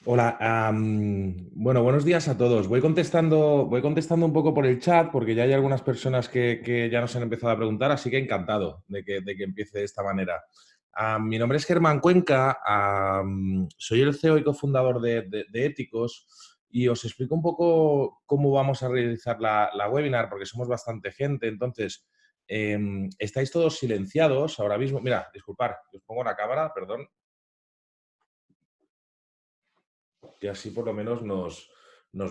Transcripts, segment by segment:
Hola, bueno, buenos días a todos. Voy contestando un poco por el chat porque ya hay algunas personas que ya nos han empezado a preguntar, así que encantado de que empiece de esta manera. Mi nombre es Germán Cuenca, soy el CEO y cofundador de Éticos y os explico un poco cómo vamos a realizar la webinar porque somos bastante gente. Entonces, estáis todos silenciados ahora mismo. Mira, disculpad, os pongo la cámara, perdón. Que así por lo menos nos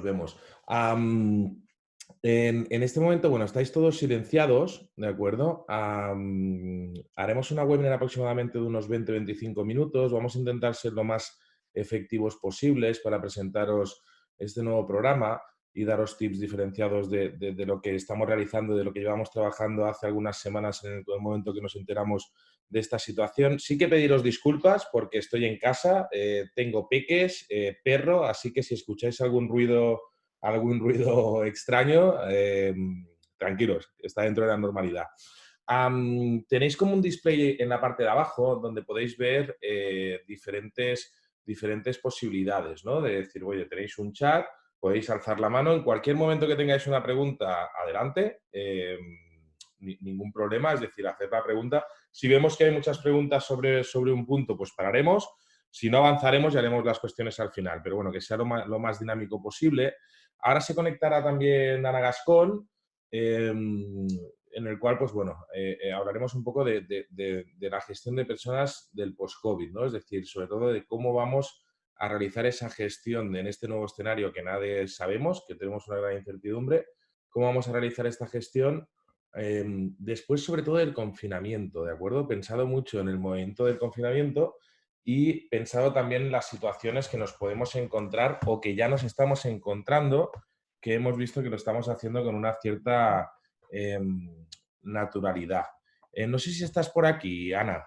vemos. En este momento, bueno, estáis todos silenciados, ¿de acuerdo? Haremos una webinar aproximadamente de unos 20-25 minutos. Vamos a intentar ser lo más efectivos posibles para presentaros este nuevo programa y daros tips diferenciados de lo que estamos realizando, de lo que llevamos trabajando hace algunas semanas en el momento que nos enteramos de esta situación. Sí que pediros disculpas porque estoy en casa, tengo peques, perro, así que si escucháis algún ruido extraño, tranquilos, está dentro de la normalidad. Tenéis como un display en la parte de abajo donde podéis ver diferentes posibilidades, ¿no? De decir, oye, tenéis un chat, podéis alzar la mano. En cualquier momento que tengáis una pregunta, adelante. Ningún problema, es decir, hacer la pregunta. Si vemos que hay muchas preguntas sobre un punto, pues pararemos. Si no avanzaremos y haremos las cuestiones al final. Pero bueno, que sea lo más dinámico posible. Ahora se conectará también Ana Gascón, en el cual, pues bueno, hablaremos un poco de la gestión de personas del post-COVID, ¿no? Es decir, sobre todo de cómo vamos a realizar esa gestión en este nuevo escenario que nadie sabemos, que tenemos una gran incertidumbre, cómo vamos a realizar esta gestión después, sobre todo, del confinamiento, ¿de acuerdo? Pensado mucho en el momento del confinamiento y pensado también en las situaciones que nos podemos encontrar o que ya nos estamos encontrando, que hemos visto que lo estamos haciendo con una cierta naturalidad. No sé si estás por aquí, Ana.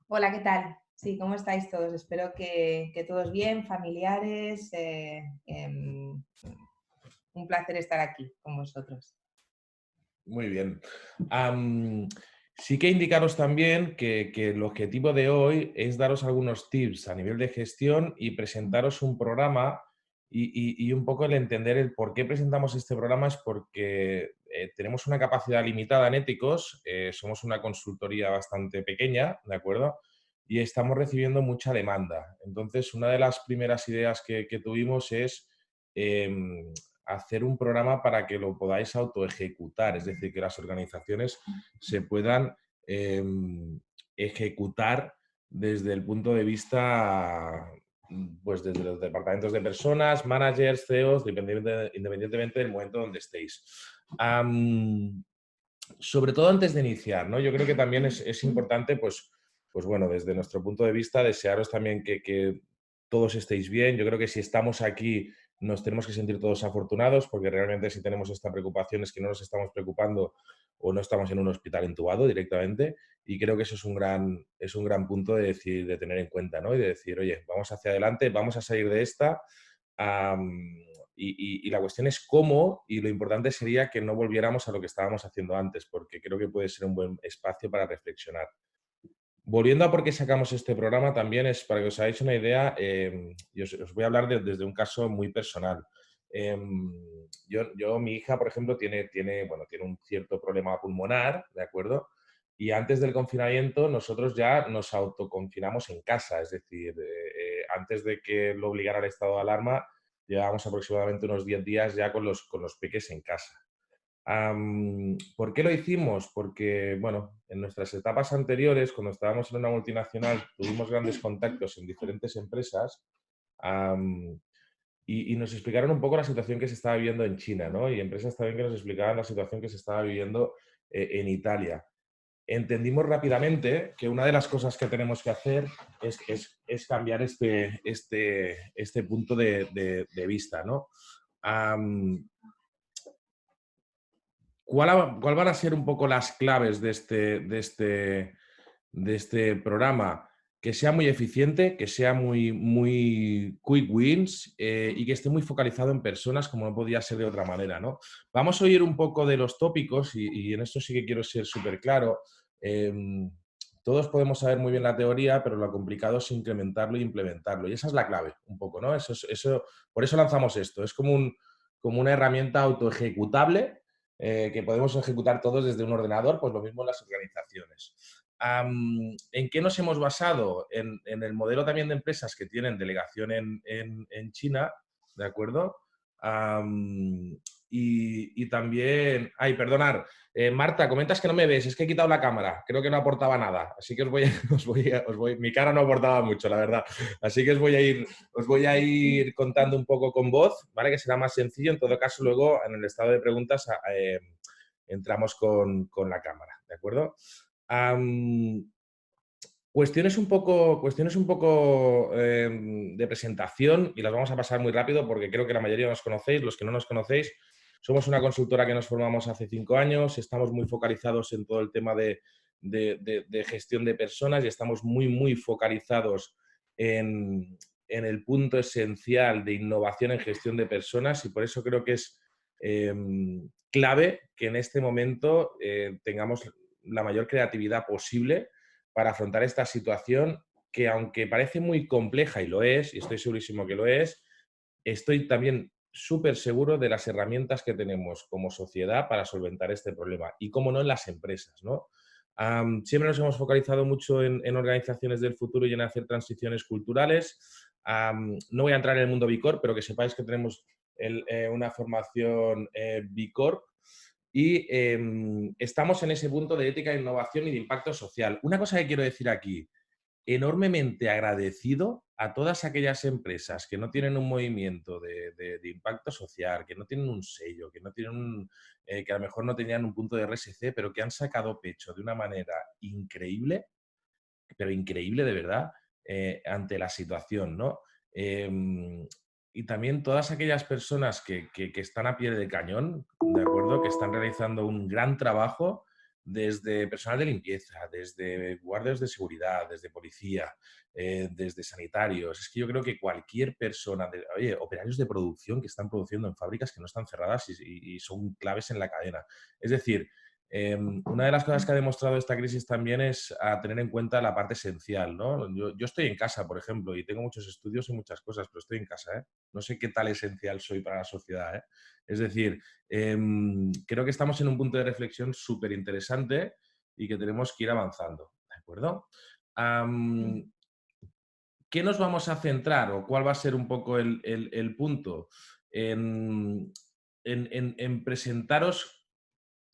Hola, ¿qué tal? Sí, ¿cómo estáis todos? Espero que todos bien, familiares. Un placer estar aquí con vosotros. Muy bien. Am, sí que indicaros también que el objetivo de hoy es daros algunos tips a nivel de gestión y presentaros un programa y un poco el entender el por qué presentamos este programa es porque tenemos una capacidad limitada en éticos, somos una consultoría bastante pequeña, ¿de acuerdo? Y estamos recibiendo mucha demanda. Entonces, una de las primeras ideas que tuvimos es em, hacer un programa para que lo podáis autoejecutar, es decir, que las organizaciones se puedan eh, ejecutar desde el punto de vista, pues desde los departamentos de personas, managers, CEOs, independientemente del momento donde estéis. Sobre todo antes de iniciar, ¿no? Yo creo que también es importante, pues bueno, desde nuestro punto de vista, desearos también que todos estéis bien. Yo creo que si estamos aquí nos tenemos que sentir todos afortunados porque realmente si tenemos esta preocupación es que no nos estamos preocupando o no estamos en un hospital intubado directamente y creo que eso es un gran punto de, decir, de tener en cuenta, ¿no? Y de decir, oye, vamos hacia adelante, vamos a salir de esta. Y la cuestión es cómo, y lo importante sería que no volviéramos a lo que estábamos haciendo antes, porque creo que puede ser un buen espacio para reflexionar. Volviendo a por qué sacamos este programa, también es para que os hagáis una idea, y os voy a hablar desde un caso muy personal. Mi hija, por ejemplo, bueno, tiene un cierto problema pulmonar, ¿de acuerdo? Y antes del confinamiento nosotros ya nos autoconfinamos en casa, es decir, antes de que lo obligara el estado de alarma, llevábamos aproximadamente unos 10 días ya con los peques en casa. ¿Por qué lo hicimos? Porque, bueno, en nuestras etapas anteriores, cuando estábamos en una multinacional, tuvimos grandes contactos en diferentes empresas y nos explicaron un poco la situación que se estaba viviendo en China, ¿no? Y empresas también que nos explicaban la situación que se estaba viviendo en Italia. Entendimos rápidamente que una de las cosas que tenemos que hacer es cambiar este punto de vista, ¿no? Am, ¿Cuál van a ser un poco las claves de este programa? Que sea muy eficiente, que sea muy quick wins y que esté muy focalizado en personas como no podía ser de otra manera, ¿no? Vamos a oír un poco de los tópicos y en esto sí que quiero ser súper claro. Eh, todos podemos saber muy bien la teoría, pero lo complicado es incrementarlo e implementarlo. Y esa es la clave, un poco, ¿no? Por eso lanzamos esto. Es como una herramienta autoejecutable que podemos ejecutar todos desde un ordenador, pues lo mismo en las organizaciones. ¿En qué nos hemos basado? En el modelo también de empresas que tienen delegación en China, ¿de acuerdo? Y también... Ay, perdonar. Marta, comentas que no me ves, es que he quitado la cámara, creo que no aportaba nada, así que mi cara no aportaba mucho, la verdad, así que os voy a ir contando un poco con voz, ¿vale? Que será más sencillo, en todo caso luego en el estado de preguntas entramos con la cámara, ¿de acuerdo? Cuestiones un poco de presentación y las vamos a pasar muy rápido porque creo que la mayoría nos conocéis. Los que no nos conocéis, somos una consultora que nos formamos hace 5 años, estamos muy focalizados en todo el tema de gestión de personas y estamos muy focalizados en el punto esencial de innovación en gestión de personas y por eso creo que es clave que en este momento tengamos la mayor creatividad posible para afrontar esta situación que, aunque parece muy compleja, y lo es, y estoy segurísimo que lo es, estoy también súper seguro de las herramientas que tenemos como sociedad para solventar este problema. Y, cómo no, en las empresas, ¿no? Siempre nos hemos focalizado mucho en organizaciones del futuro y en hacer transiciones culturales. No voy a entrar en el mundo B Corp, pero que sepáis que tenemos una formación B Corp y estamos en ese punto de ética, innovación y de impacto social. Una cosa que quiero decir aquí, enormemente agradecido a todas aquellas empresas que no tienen un movimiento de impacto social, que no tienen un sello, que no tienen que a lo mejor no tenían un punto de RSC, pero que han sacado pecho de una manera increíble, pero increíble de verdad, ante la situación, ¿no? Y también todas aquellas personas que están a pie de cañón, ¿de acuerdo? Que están realizando un gran trabajo desde personal de limpieza, desde guardias de seguridad, desde policía, desde sanitarios. Es que yo creo que cualquier persona, oye, operarios de producción que están produciendo en fábricas que no están cerradas y son claves en la cadena. Es decir, una de las cosas que ha demostrado esta crisis también es a tener en cuenta la parte esencial, ¿no? Yo estoy en casa, por ejemplo, y tengo muchos estudios y muchas cosas, pero estoy en casa, ¿eh? No sé qué tal esencial soy para la sociedad, ¿eh? Es decir, creo que estamos en un punto de reflexión súper interesante y que tenemos que ir avanzando, ¿de acuerdo? ¿Qué nos vamos a centrar o cuál va a ser un poco el punto? En presentaros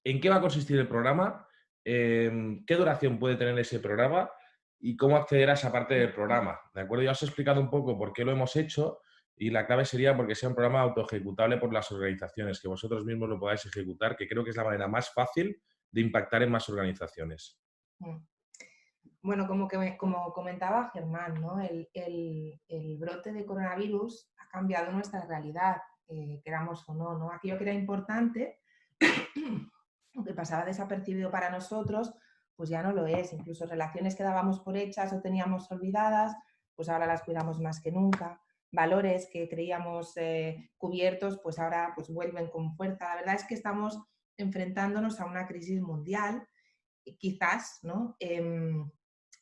en qué va a consistir el programa, qué duración puede tener ese programa y cómo acceder a esa parte del programa. ¿De acuerdo? Ya os he explicado un poco por qué lo hemos hecho y la clave sería porque sea un programa autoejecutable por las organizaciones, que vosotros mismos lo podáis ejecutar, que creo que es la manera más fácil de impactar en más organizaciones. Bueno, como comentaba Germán, ¿no? El brote de coronavirus ha cambiado nuestra realidad, queramos o no, ¿no? Aquello que era importante, aunque pasaba desapercibido para nosotros, pues ya no lo es. Incluso relaciones que dábamos por hechas o teníamos olvidadas, pues ahora las cuidamos más que nunca. Valores que creíamos cubiertos, pues ahora pues vuelven con fuerza. La verdad es que estamos enfrentándonos a una crisis mundial, quizás, ¿no?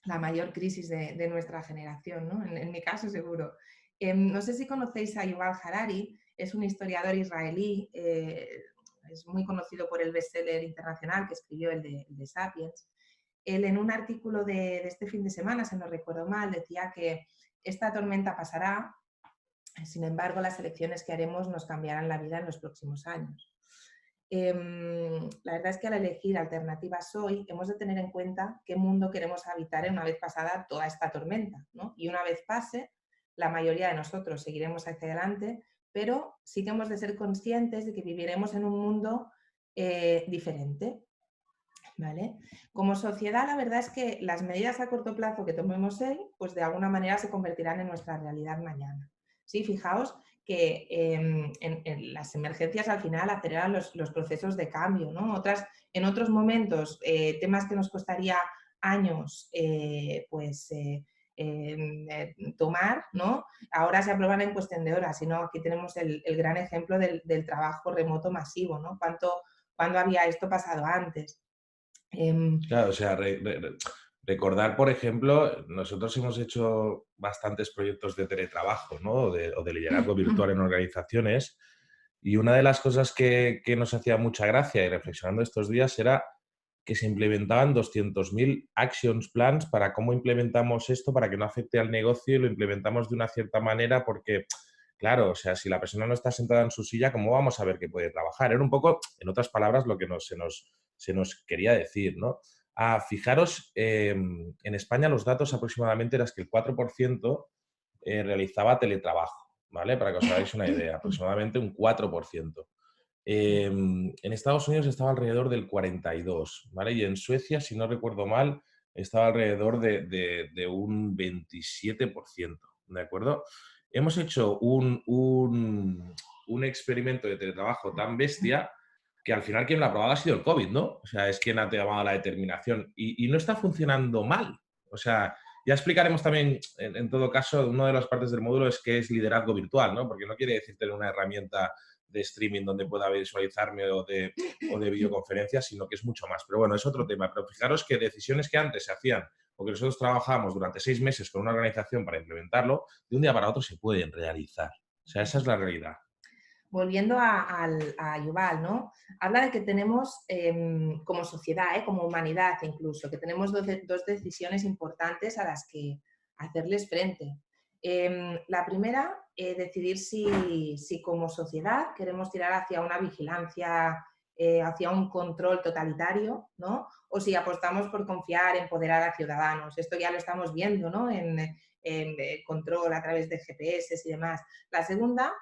La mayor crisis de nuestra generación, ¿no? En mi caso seguro. No sé si conocéis a Yuval Harari, es un historiador israelí, es muy conocido por el bestseller internacional que escribió, el de Sapiens. Él, en un artículo de este fin de semana, si no recuerdo mal, decía que esta tormenta pasará, sin embargo las elecciones que haremos nos cambiarán la vida en los próximos años. La verdad es que al elegir alternativas hoy hemos de tener en cuenta qué mundo queremos habitar una vez pasada toda esta tormenta, ¿no? Y una vez pase, la mayoría de nosotros seguiremos hacia adelante, pero sí que hemos de ser conscientes de que viviremos en un mundo diferente, ¿vale? Como sociedad, la verdad es que las medidas a corto plazo que tomemos hoy, pues de alguna manera se convertirán en nuestra realidad mañana. Sí, fijaos que en las emergencias al final aceleran los procesos de cambio, ¿no? En otros momentos, temas que nos costaría años tomar, ¿no? Ahora se aprueban en cuestión de horas, sino aquí tenemos el gran ejemplo del trabajo remoto masivo, ¿no? ¿Cuándo había esto pasado antes? Claro, o sea, Recordar, por ejemplo, nosotros hemos hecho bastantes proyectos de teletrabajo, ¿no? O de liderazgo virtual en organizaciones, y una de las cosas que nos hacía mucha gracia y reflexionando estos días era que se implementaban 200.000 actions plans para cómo implementamos esto para que no afecte al negocio y lo implementamos de una cierta manera porque, claro, o sea, si la persona no está sentada en su silla, ¿cómo vamos a ver que puede trabajar? Era un poco, en otras palabras, lo que se nos quería decir, ¿no? Fijaros, en España los datos aproximadamente eran que el 4% realizaba teletrabajo, ¿vale? Para que os hagáis una idea, aproximadamente un 4%. En Estados Unidos estaba alrededor del 42, ¿vale? Y en Suecia, si no recuerdo mal, estaba alrededor de un 27%, ¿de acuerdo? Hemos hecho un experimento de teletrabajo tan bestia que al final quien lo ha aprobado ha sido el COVID, ¿no? O sea, es quien ha tomado la determinación y no está funcionando mal. O sea, ya explicaremos también, en todo caso, una de las partes del módulo es que es liderazgo virtual, ¿no? Porque no quiere decir tener una herramienta de streaming donde pueda visualizarme o de videoconferencia, sino que es mucho más. Pero bueno, es otro tema. Pero fijaros que decisiones que antes se hacían o que nosotros trabajábamos durante 6 meses con una organización para implementarlo, de un día para otro se pueden realizar. O sea, esa es la realidad. Volviendo a Yuval, ¿no? Habla de que tenemos, como sociedad, como humanidad incluso, que tenemos dos decisiones importantes a las que hacerles frente. La primera, decidir si como sociedad queremos tirar hacia una vigilancia, hacia un control totalitario, ¿no? O si apostamos por confiar, empoderar a ciudadanos. Esto ya lo estamos viendo, ¿no? En control a través de GPS y demás. La segunda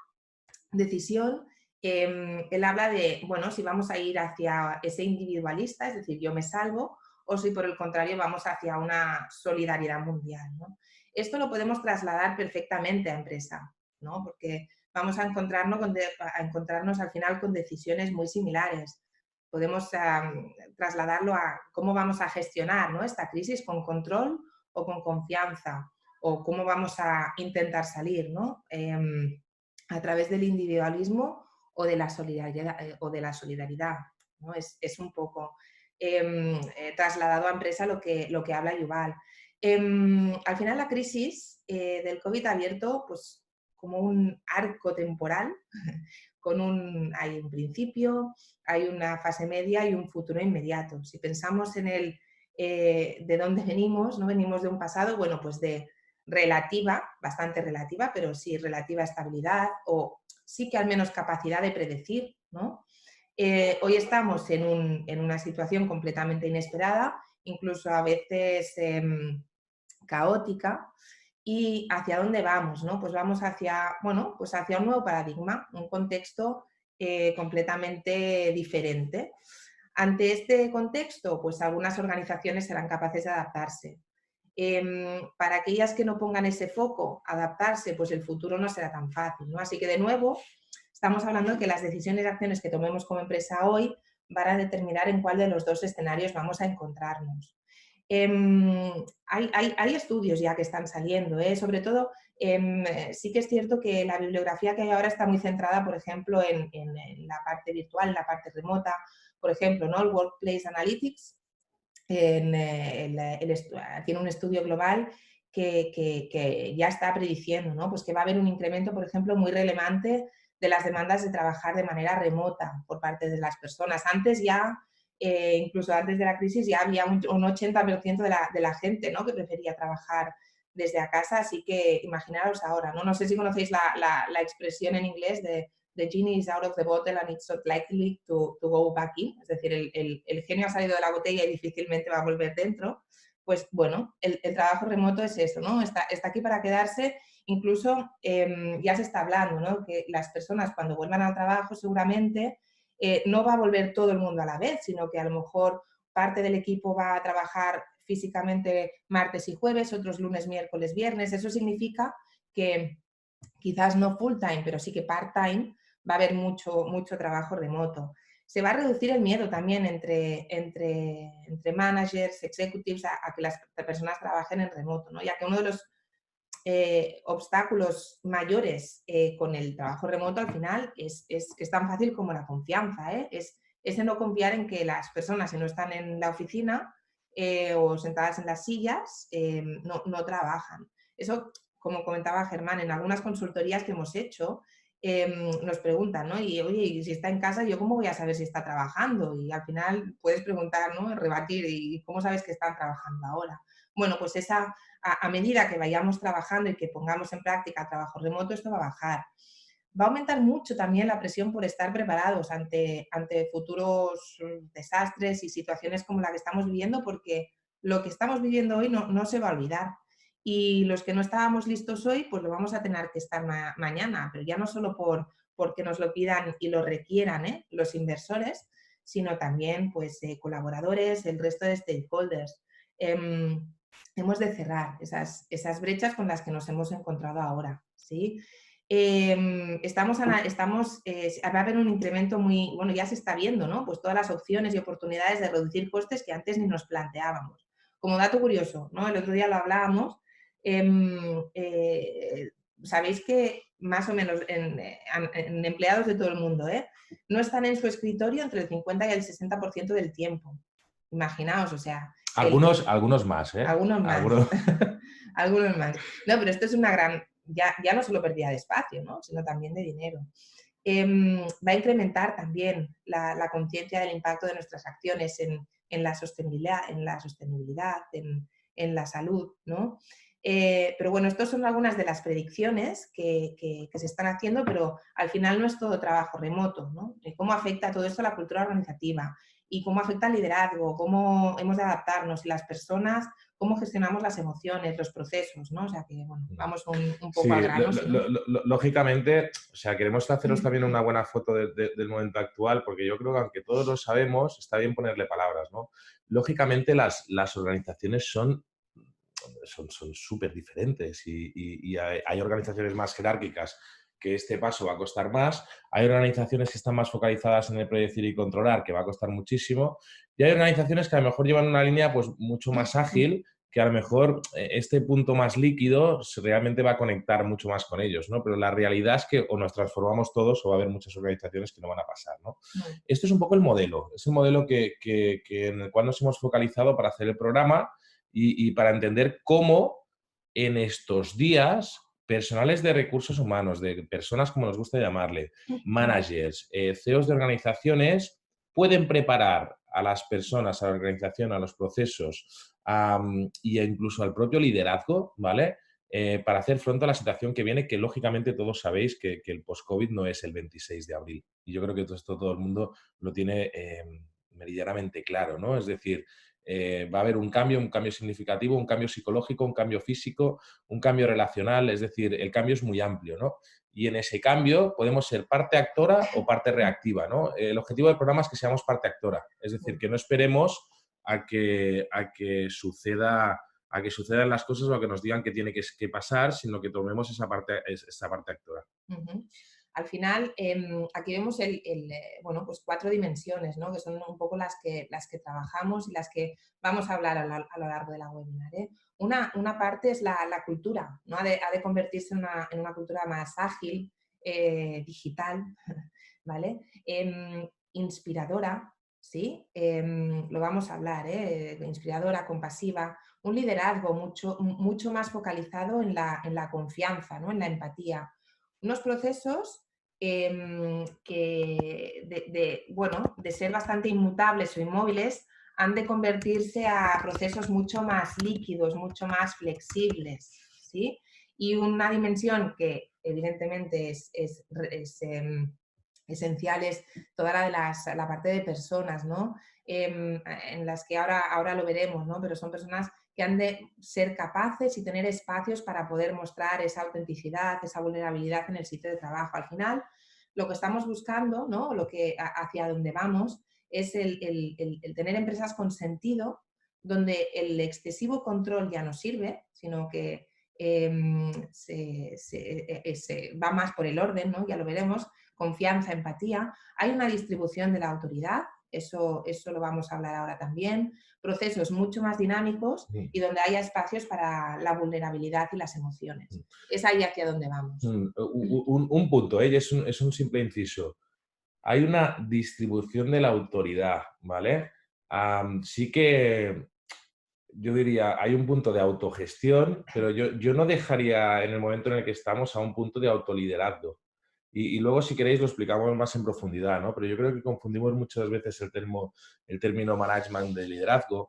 decisión, él habla de, bueno, si vamos a ir hacia ese individualista, es decir, yo me salvo, o si por el contrario vamos hacia una solidaridad mundial, ¿no? Esto lo podemos trasladar perfectamente a empresa, ¿no? Porque vamos a encontrarnos al final con decisiones muy similares. Podemos trasladarlo a cómo vamos a gestionar, ¿no?, esta crisis, con control o con confianza, o cómo vamos a intentar salir, ¿no? A través del individualismo o de la solidaridad, ¿no? Es un poco trasladado a empresa lo que habla Yuval. Al final la crisis del COVID ha abierto pues, como un arco temporal hay un principio, hay una fase media y un futuro inmediato. Si pensamos en de dónde venimos, ¿no? Venimos de un pasado, bueno, pues de relativa, bastante relativa, pero sí relativa estabilidad o sí que al menos capacidad de predecir, ¿no? Hoy estamos en una situación completamente inesperada, incluso a veces caótica. ¿Y hacia dónde vamos? ¿No? Pues vamos hacia, bueno, pues hacia un nuevo paradigma, un contexto completamente diferente. Ante este contexto, pues algunas organizaciones serán capaces de adaptarse. Para aquellas que no pongan ese foco, adaptarse, pues el futuro no será tan fácil, ¿no? Así que, de nuevo, estamos hablando de que las decisiones y acciones que tomemos como empresa hoy van a determinar en cuál de los dos escenarios vamos a encontrarnos. Hay estudios ya que están saliendo, sobre todo sí que es cierto que la bibliografía que hay ahora está muy centrada, por ejemplo, en la parte virtual, en la parte remota, por ejemplo, ¿no? El Workplace Analytics tiene un estudio global que ya está prediciendo, ¿no? Pues que va a haber un incremento, por ejemplo, muy relevante de las demandas de trabajar de manera remota por parte de las personas. Antes ya, incluso antes de la crisis, ya había un 80% de la gente, ¿no?, que prefería trabajar desde a casa, así que imaginaros ahora, ¿no? No sé si conocéis la expresión en inglés de "the genie is out of the bottle and it's not likely to go back in", es decir, el genio ha salido de la botella y difícilmente va a volver dentro. Pues bueno, el trabajo remoto es eso, ¿no? Está aquí para quedarse. Incluso ya se está hablando, ¿no?, que las personas cuando vuelvan al trabajo seguramente no va a volver todo el mundo a la vez, sino que a lo mejor parte del equipo va a trabajar físicamente martes y jueves, otros lunes, miércoles, viernes. Eso significa que quizás no full time, pero sí que part time, va a haber mucho, mucho trabajo remoto. Se va a reducir el miedo también entre managers, executives, a que las personas trabajen en remoto, ¿no? Ya que uno de los obstáculos mayores con el trabajo remoto al final es tan fácil como la confianza, es de no confiar en que las personas, si no están en la oficina, o sentadas en las sillas, no trabajan. Eso, como comentaba Germán, en algunas consultorías que hemos hecho, nos preguntan, ¿no? Y oye, y si está en casa, ¿yo cómo voy a saber si está trabajando? Y al final puedes preguntar, ¿no? Rebatir, ¿y cómo sabes que están trabajando ahora? Bueno, pues a medida que vayamos trabajando y que pongamos en práctica trabajo remoto, esto va a bajar. Va a aumentar mucho también la presión por estar preparados ante futuros desastres y situaciones como la que estamos viviendo, porque lo que estamos viviendo hoy no se va a olvidar. Y los que no estábamos listos hoy, pues lo vamos a tener que estar mañana, pero ya no solo porque nos lo pidan y lo requieran, los inversores, sino también pues, colaboradores, el resto de stakeholders. Hemos de cerrar esas brechas con las que nos hemos encontrado ahora, ¿sí? Va a haber un incremento muy, bueno, ya se está viendo, ¿no? Pues todas las opciones y oportunidades de reducir costes que antes ni nos planteábamos. Como dato curioso, ¿no? El otro día lo hablábamos, sabéis que más o menos en empleados de todo el mundo, no están en su escritorio entre el 50 y el 60% del tiempo. Imaginaos, o sea... Algunos más, ¿eh? Algunos más. Algunos más. No, pero esto es una gran... Ya no solo pérdida de espacio, ¿no? Sino también de dinero. Va a incrementar también la conciencia del impacto de nuestras acciones en la sostenibilidad, en la salud, ¿no? Pero bueno, estas son algunas de las predicciones que se están haciendo, pero al final no es todo trabajo remoto, ¿no? ¿Cómo afecta todo esto a la cultura organizativa? ¿Y cómo afecta al liderazgo? ¿Cómo hemos de adaptarnos? Y las personas, ¿cómo gestionamos las emociones, los procesos? ¿no? O sea que, bueno, vamos un poco al Sí, grano. lógicamente, o sea, queremos haceros también una buena foto del momento actual, porque yo creo que aunque todos lo sabemos, está bien ponerle palabras, ¿no? Lógicamente, las organizaciones son súper diferentes y hay organizaciones más jerárquicas que este paso va a costar más, hay organizaciones que están más focalizadas en el predecir y controlar, que va a costar muchísimo, y hay organizaciones que a lo mejor llevan una línea pues mucho más ágil, que a lo mejor este punto más líquido realmente va a conectar mucho más con ellos, ¿no? Pero la realidad es que o nos transformamos todos o va a haber muchas organizaciones que no van a pasar, ¿no? Esto es un poco el modelo, es el modelo en el cual nos hemos focalizado para hacer el programa y para entender cómo en estos días personales de recursos humanos, de personas como nos gusta llamarle, managers, CEOs de organizaciones, pueden preparar a las personas, a la organización, a los procesos y incluso al propio liderazgo, ¿vale? Para hacer frente a la situación que viene, que lógicamente todos sabéis que el post-COVID no es el 26 de abril. Y yo creo que esto todo el mundo lo tiene meridianamente claro, ¿no? Es decir, va a haber un cambio significativo, un cambio psicológico, un cambio físico, un cambio relacional, es decir, el cambio es muy amplio, ¿no? Y en ese cambio podemos ser parte actora o parte reactiva, ¿no? El objetivo del programa es que seamos parte actora, es decir, que no esperemos a que sucedan las cosas o a que nos digan que tiene que pasar, sino que tomemos esa parte actora. Al final, aquí vemos bueno, pues 4 dimensiones, ¿no? Que son un poco las que trabajamos y las que vamos a hablar a lo largo de la webinar. Una parte es la cultura, ¿no? Ha de convertirse en una cultura más ágil, digital, ¿vale? Inspiradora, ¿sí? Lo vamos a hablar, inspiradora, compasiva, un liderazgo mucho más focalizado en la confianza, ¿no? En la empatía. Unos procesos bueno, de ser bastante inmutables o inmóviles, han de convertirse a procesos mucho más líquidos, mucho más flexibles, ¿sí? Y una dimensión que evidentemente es esencial es toda la parte de personas, ¿no? En las que ahora lo veremos, ¿no? Pero son personas que han de ser capaces y tener espacios para poder mostrar esa autenticidad, esa vulnerabilidad en el sitio de trabajo. Al final, lo que estamos buscando, ¿no? Hacia donde vamos, es el tener empresas con sentido, donde el excesivo control ya no sirve, sino que se va más por el orden, ¿no? Ya lo veremos, confianza, empatía. Hay una distribución de la autoridad, eso lo vamos a hablar ahora también, procesos mucho más dinámicos y donde haya espacios para la vulnerabilidad y las emociones. Es ahí hacia donde vamos. Un punto, es un simple inciso. Hay una distribución de la autoridad, ¿vale? Sí que yo diría, hay un punto de autogestión, pero yo no dejaría en el momento en el que estamos a un punto de autoliderazgo. Y luego, si queréis, lo explicamos más en profundidad, ¿no? Pero yo creo que confundimos muchas veces el término management de liderazgo.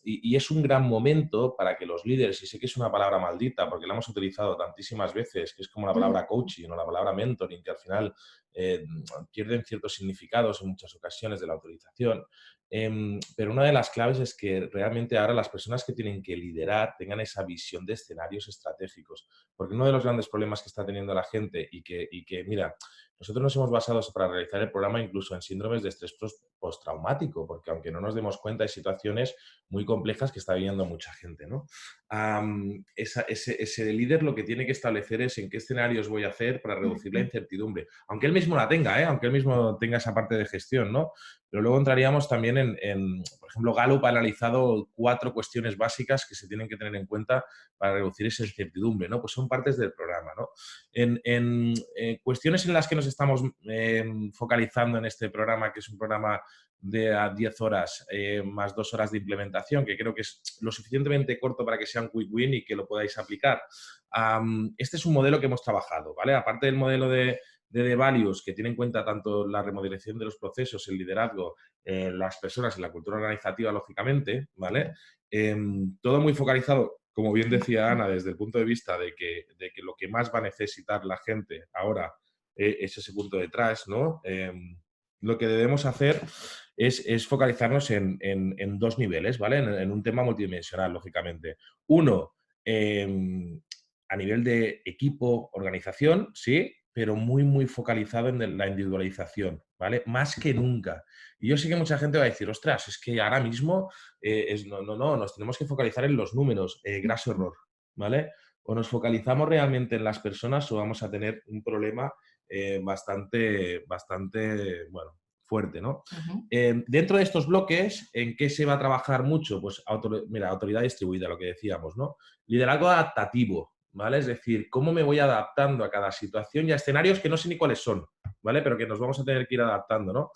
Y es un gran momento para que los líderes, y sé que es una palabra maldita porque la hemos utilizado tantísimas veces, que es como la palabra coaching o la palabra mentoring, que al final eh, pierden ciertos significados en muchas ocasiones de la autorización. Pero una de las claves es que realmente ahora las personas que tienen que liderar tengan esa visión de escenarios estratégicos. Porque uno de los grandes problemas que está teniendo la gente y que mira, nosotros nos hemos basado para realizar el programa incluso en síndromes de estrés postraumático, porque aunque no nos demos cuenta, hay situaciones muy complejas que está viviendo mucha gente, ¿no? Ese líder lo que tiene que establecer es en qué escenarios voy a hacer para reducir la incertidumbre, aunque él mismo la tenga, aunque él mismo tenga esa parte de gestión, ¿no? Pero luego entraríamos también por ejemplo, Gallup ha analizado 4 cuestiones básicas que se tienen que tener en cuenta para reducir esa incertidumbre, ¿no? Pues son partes del programa, ¿no? Cuestiones en las que nos estamos focalizando en este programa, que es un programa de a 10 horas más 2 horas de implementación, que creo que es lo suficientemente corto para que sea un quick win y que lo podáis aplicar. Este es un modelo que hemos trabajado, ¿vale? Aparte del modelo de The Values, que tiene en cuenta tanto la remodelación de los procesos, el liderazgo, las personas y la cultura organizativa, lógicamente, ¿vale? Todo muy focalizado, como bien decía Ana, desde el punto de vista de que lo que más va a necesitar la gente ahora es ese punto detrás, ¿no? Lo que debemos hacer es focalizarnos en 2 niveles, ¿vale? En un tema multidimensional, lógicamente. Uno, a nivel de equipo, organización, sí, pero muy, muy focalizado en la individualización, ¿vale? Más que nunca. Y yo sé que mucha gente va a decir, ostras, es que ahora mismo no, nos tenemos que focalizar en los números, graso error, ¿vale? O nos focalizamos realmente en las personas o vamos a tener un problema bastante, bueno, fuerte, ¿no? Dentro de estos bloques, ¿en qué se va a trabajar mucho? Pues, mira, autoridad distribuida, lo que decíamos, ¿no? Liderazgo adaptativo, ¿vale? Es decir, cómo me voy adaptando a cada situación y a escenarios que no sé ni cuáles son, ¿vale? Pero que nos vamos a tener que ir adaptando, ¿no?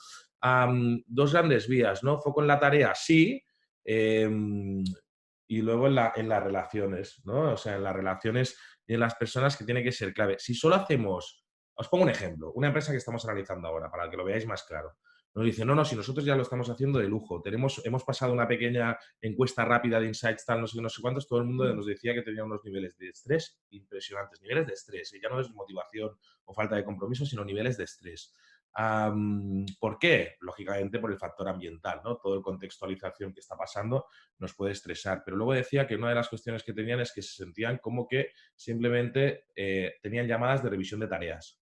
2 grandes vías, ¿no? Foco en la tarea, sí, y luego en las relaciones, ¿no? O sea, en las relaciones y en las personas que tiene que ser clave. Si solo hacemos, os pongo un ejemplo, una empresa que estamos analizando ahora, para que lo veáis más claro. Nos dice, no, si nosotros ya lo estamos haciendo de lujo, hemos pasado una pequeña encuesta rápida de insights, tal, no sé, no sé cuántos, todo el mundo nos decía que tenía unos niveles de estrés impresionantes, niveles de estrés, ya no es motivación o falta de compromiso, sino niveles de estrés. ¿Por qué? Lógicamente por el factor ambiental, ¿no? Todo el contextualización que está pasando nos puede estresar. Pero luego decía que una de las cuestiones que tenían es que se sentían como que simplemente tenían llamadas de revisión de tareas.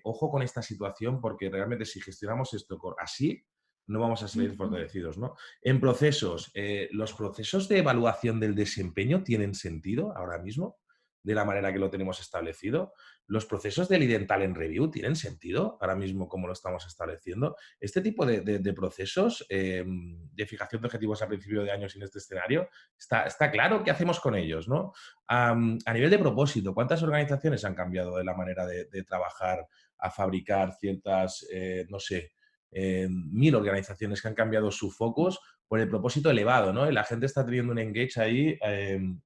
Ojo con esta situación porque realmente si gestionamos esto así, no vamos a salir fortalecidos, ¿no? En procesos, ¿los procesos de evaluación del desempeño tienen sentido ahora mismo? De la manera que lo tenemos establecido. ¿Los procesos del Idental en Review tienen sentido ahora mismo como lo estamos estableciendo? Este tipo de procesos de fijación de objetivos a principio de año en este escenario, está claro qué hacemos con ellos, ¿no? A nivel de propósito, ¿cuántas organizaciones han cambiado de la manera de trabajar a fabricar ciertas, no sé, 1000 organizaciones que han cambiado su focus por el propósito elevado, ¿no? Y la gente está teniendo un engage ahí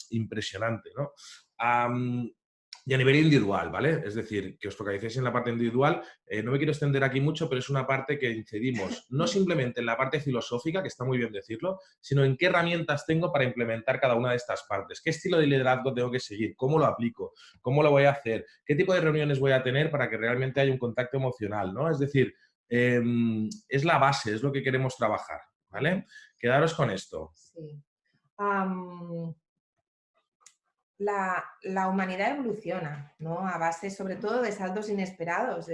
impresionante, ¿no? Y a nivel individual, ¿vale? Es decir, que os focalicéis en la parte individual. No me quiero extender aquí mucho, pero es una parte que incidimos no simplemente en la parte filosófica, que está muy bien decirlo, sino en qué herramientas tengo para implementar cada una de estas partes. ¿Qué estilo de liderazgo tengo que seguir? ¿Cómo lo aplico? ¿Cómo lo voy a hacer? ¿Qué tipo de reuniones voy a tener para que realmente haya un contacto emocional, ¿no? Es decir, es la base, es lo que queremos trabajar, ¿vale? Quedaros con esto. Sí. La humanidad evoluciona, ¿no? A base sobre todo de saltos inesperados.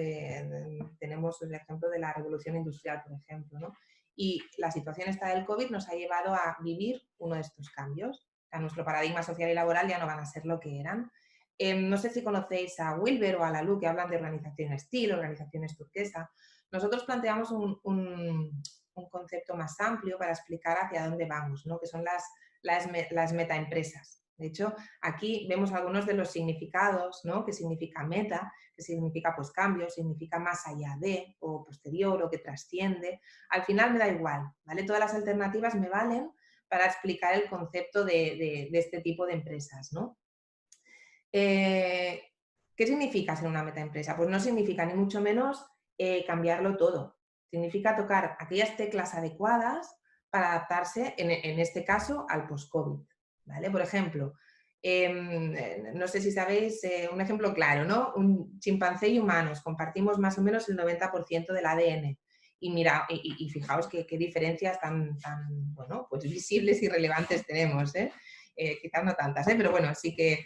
Tenemos el ejemplo de la revolución industrial, por ejemplo, ¿no? Y la situación esta del COVID nos ha llevado a vivir uno de estos cambios. O sea, nuestro paradigma social y laboral ya no van a ser lo que eran. No sé si conocéis a Wilber o a Lalu, que hablan de organizaciones TIL, organizaciones turquesa. Nosotros planteamos un concepto más amplio para explicar hacia dónde vamos, ¿no? Que son las metaempresas. De hecho, aquí vemos algunos de los significados, ¿no? Que significa meta, que significa pues cambio, significa más allá de, o posterior, o que trasciende. Al final me da igual, ¿vale? Todas las alternativas me valen para explicar el concepto de este tipo de empresas, ¿no? ¿Qué significa ser una metaempresa? Pues no significa ni mucho menos cambiarlo todo. Significa tocar aquellas teclas adecuadas para adaptarse, en este caso, al post-COVID, ¿vale? Por ejemplo, no sé si sabéis, un ejemplo claro, ¿no? Un chimpancé y humanos compartimos más o menos el 90% del ADN. Y mira, y fijaos qué diferencias tan, bueno, pues visibles y relevantes tenemos, ¿eh? Quizás no tantas, ¿eh? Pero bueno, sí que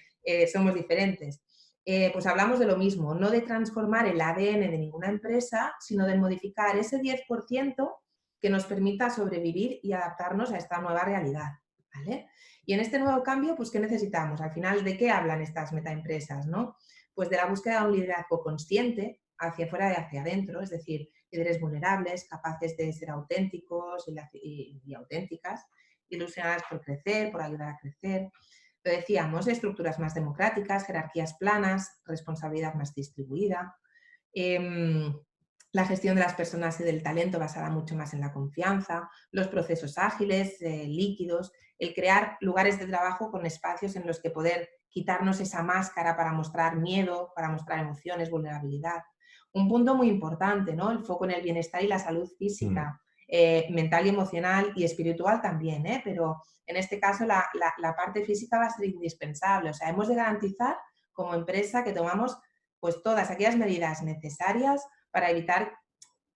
somos diferentes. Pues hablamos de lo mismo, no de transformar el ADN de ninguna empresa, sino de modificar ese 10% que nos permita sobrevivir y adaptarnos a esta nueva realidad, ¿vale? Y en este nuevo cambio, pues, ¿qué necesitamos? Al final, ¿de qué hablan estas metaempresas, no? Pues de la búsqueda de un liderazgo consciente hacia afuera y hacia adentro, es decir, líderes vulnerables, capaces de ser auténticos y auténticas, ilusionadas por crecer, por ayudar a crecer. Lo decíamos, estructuras más democráticas, jerarquías planas, responsabilidad más distribuida, la gestión de las personas y del talento basada mucho más en la confianza, los procesos ágiles, líquidos, el crear lugares de trabajo con espacios en los que poder quitarnos esa máscara para mostrar miedo, para mostrar emociones, vulnerabilidad. Un punto muy importante, ¿no? El foco en el bienestar y la salud Mm. física, mental y emocional y espiritual también, ¿eh? Pero en este caso la parte física va a ser indispensable. O sea, hemos de garantizar como empresa que tomamos pues todas aquellas medidas necesarias para evitar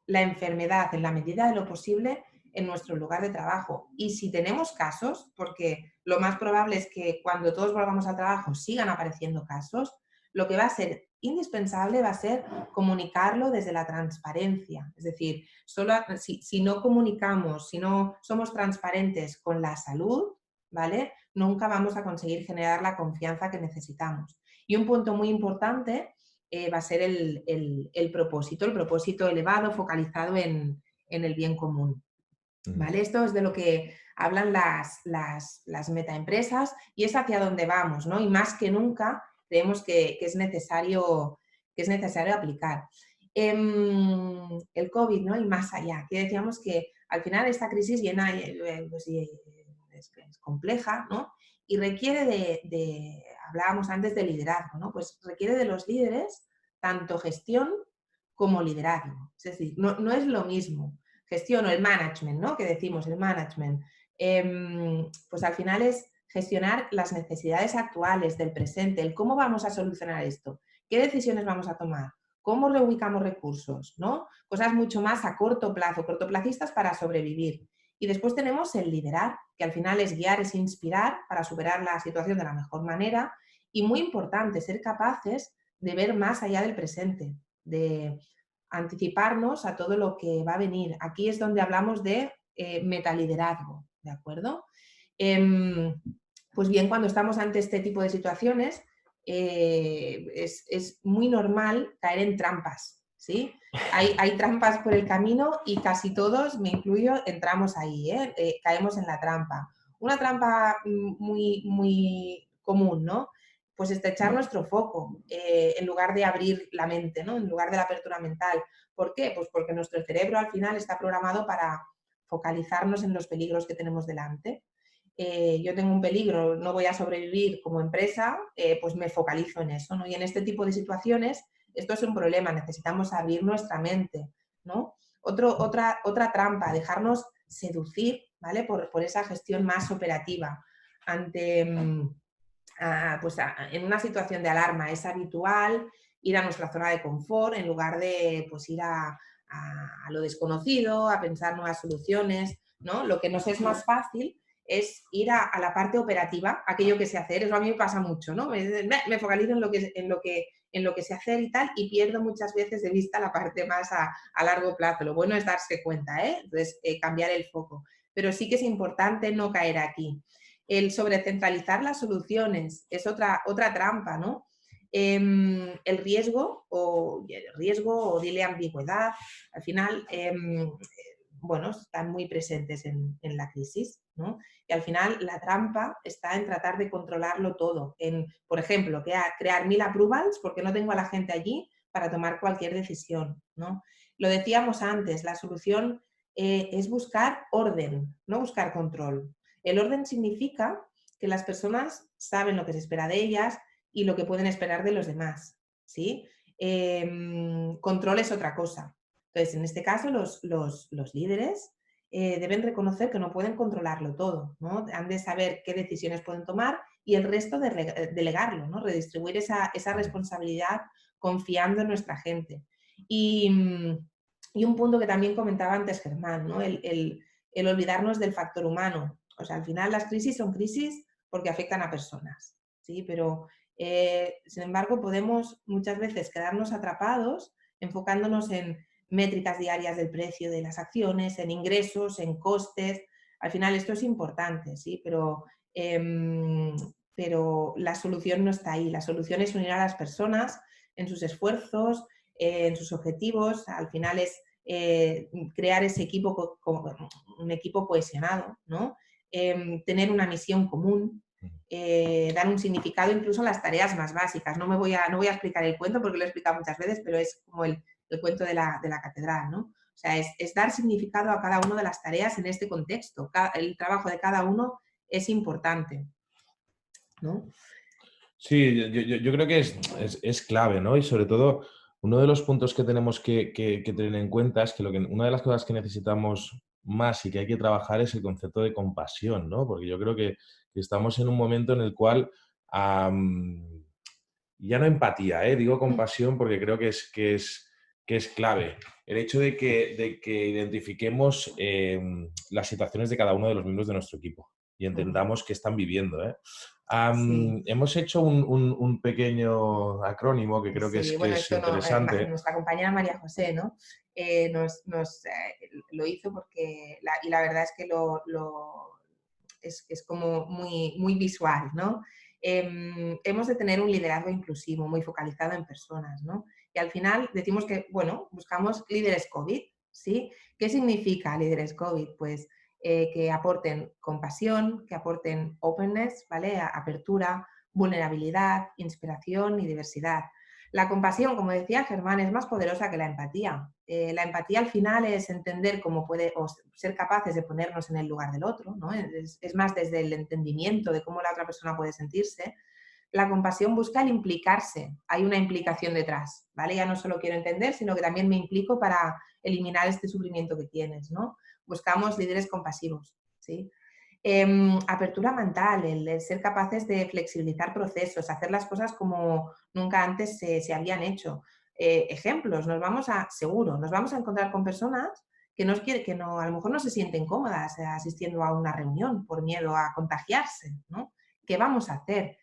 la enfermedad en la medida de lo posible en nuestro lugar de trabajo. Y si tenemos casos, porque lo más probable es que cuando todos volvamos al trabajo sigan apareciendo casos, lo que va a ser indispensable va a ser comunicarlo desde la transparencia. Es decir, solo si no comunicamos, si no somos transparentes con la salud, ¿vale? Nunca vamos a conseguir generar la confianza que necesitamos. Y un punto muy importante va a ser el propósito elevado, focalizado en el bien común. ¿Vale? Esto es de lo que hablan las metaempresas y es hacia donde vamos, ¿no? Y más que nunca creemos que es necesario aplicar. El COVID, ¿no? Y más allá, que decíamos que al final esta crisis pues, es compleja, ¿no? Y requiere hablábamos antes de liderazgo, ¿no? Pues requiere de los líderes tanto gestión como liderazgo. Es decir, no es lo mismo gestión o el management, ¿no? Que decimos, el management, pues al final es gestionar las necesidades actuales del presente, el cómo vamos a solucionar esto, qué decisiones vamos a tomar, cómo reubicamos recursos, ¿no? Cosas mucho más a corto plazo, cortoplacistas para sobrevivir. Y después tenemos el liderar, que al final es guiar, es inspirar para superar la situación de la mejor manera y muy importante, ser capaces de ver más allá del presente, de anticiparnos a todo lo que va a venir. Aquí es donde hablamos de metaliderazgo, ¿de acuerdo? Pues bien, cuando estamos ante este tipo de situaciones, es muy normal caer en trampas, ¿sí? Hay trampas por el camino y casi todos, me incluyo, entramos ahí, caemos en la trampa. Una trampa muy común, ¿no? Pues estrechar nuestro foco en lugar de abrir la mente, ¿no? En lugar de la apertura mental. ¿Por qué? Pues porque nuestro cerebro al final está programado para focalizarnos en los peligros que tenemos delante. Yo tengo un peligro, no voy a sobrevivir como empresa, pues me focalizo en eso, ¿no? Y en este tipo de situaciones esto es un problema, necesitamos abrir nuestra mente, ¿no? Otra trampa, dejarnos seducir, ¿vale? Por esa gestión más operativa. Ante, en una situación de alarma es habitual ir a nuestra zona de confort en lugar de pues, ir a lo desconocido, a pensar nuevas soluciones, ¿no? Lo que nos es más fácil es ir a la parte operativa, aquello que sé hacer. Eso a mí me pasa mucho, ¿no? Me focalizo en lo que sé hacer y tal, y pierdo muchas veces de vista la parte más a largo plazo. Lo bueno es darse cuenta, ¿eh? Entonces, cambiar el foco. Pero sí que es importante no caer aquí. El sobrecentralizar las soluciones es otra trampa, ¿no? El riesgo o dile ambigüedad, al final, bueno, están muy presentes en la crisis, ¿no? Y al final la trampa está en tratar de controlarlo todo, en, por ejemplo, crear 1000 approvals porque no tengo a la gente allí para tomar cualquier decisión, ¿no? Lo decíamos antes, la solución es buscar orden, no buscar control. El orden significa que las personas saben lo que se espera de ellas y lo que pueden esperar de los demás, ¿sí? Control es otra cosa. Entonces, en este caso, los líderes deben reconocer que no pueden controlarlo todo, ¿no? Han de saber qué decisiones pueden tomar y el resto de delegarlo, ¿no? Redistribuir esa responsabilidad confiando en nuestra gente. Y un punto que también comentaba antes Germán, ¿no? El olvidarnos del factor humano. O sea, al final las crisis son crisis porque afectan a personas, ¿sí? Pero, sin embargo, podemos muchas veces quedarnos atrapados enfocándonos en métricas diarias del precio de las acciones, en ingresos, en costes. Al final esto es importante, ¿sí? Pero la solución no está ahí. La solución es unir a las personas en sus esfuerzos, en sus objetivos. Al final es crear ese equipo, un equipo cohesionado, ¿no? Tener una misión común, dar un significado incluso a las tareas más básicas. No voy a explicar el cuento porque lo he explicado muchas veces, pero es como el cuento de la catedral, ¿no? O sea, es dar significado a cada una de las tareas en este contexto. El trabajo de cada uno es importante, ¿no? Sí, yo creo que es clave, ¿no? Y sobre todo, uno de los puntos que tenemos que tener en cuenta es que, una de las cosas que necesitamos más y que hay que trabajar es el concepto de compasión, ¿no? Porque yo creo que estamos en un momento en el cual, ya no empatía, digo compasión porque creo que es clave. El hecho de que identifiquemos las situaciones de cada uno de los miembros de nuestro equipo y entendamos qué están viviendo, ¿eh? Sí. Hemos hecho un pequeño acrónimo que creo que Sí, bueno, es esto no, interesante. nuestra compañera María José, ¿no? Lo hizo porque, y la verdad es que es como muy visual, ¿no? Hemos de tener un liderazgo inclusivo, muy focalizado en personas, ¿no? Y al final decimos que, bueno, buscamos líderes COVID, ¿sí? ¿Qué significa líderes COVID? Pues que aporten compasión, que aporten openness, ¿vale? Apertura, vulnerabilidad, inspiración y diversidad. La compasión, como decía Germán, es más poderosa que la empatía. La empatía al final es entender cómo puede, o ser capaces de ponernos en el lugar del otro, ¿no? Es más desde el entendimiento de cómo la otra persona puede sentirse. La compasión busca el implicarse, hay una implicación detrás, ¿vale? Ya no solo quiero entender, sino que también me implico para eliminar este sufrimiento que tienes, ¿no? Buscamos líderes compasivos, ¿sí? Apertura mental, el ser capaces de flexibilizar procesos, hacer las cosas como nunca antes se habían hecho. Ejemplos, seguro, nos vamos a encontrar con personas que a lo mejor no se sienten cómodas asistiendo a una reunión por miedo a contagiarse, ¿no? ¿Qué vamos a hacer?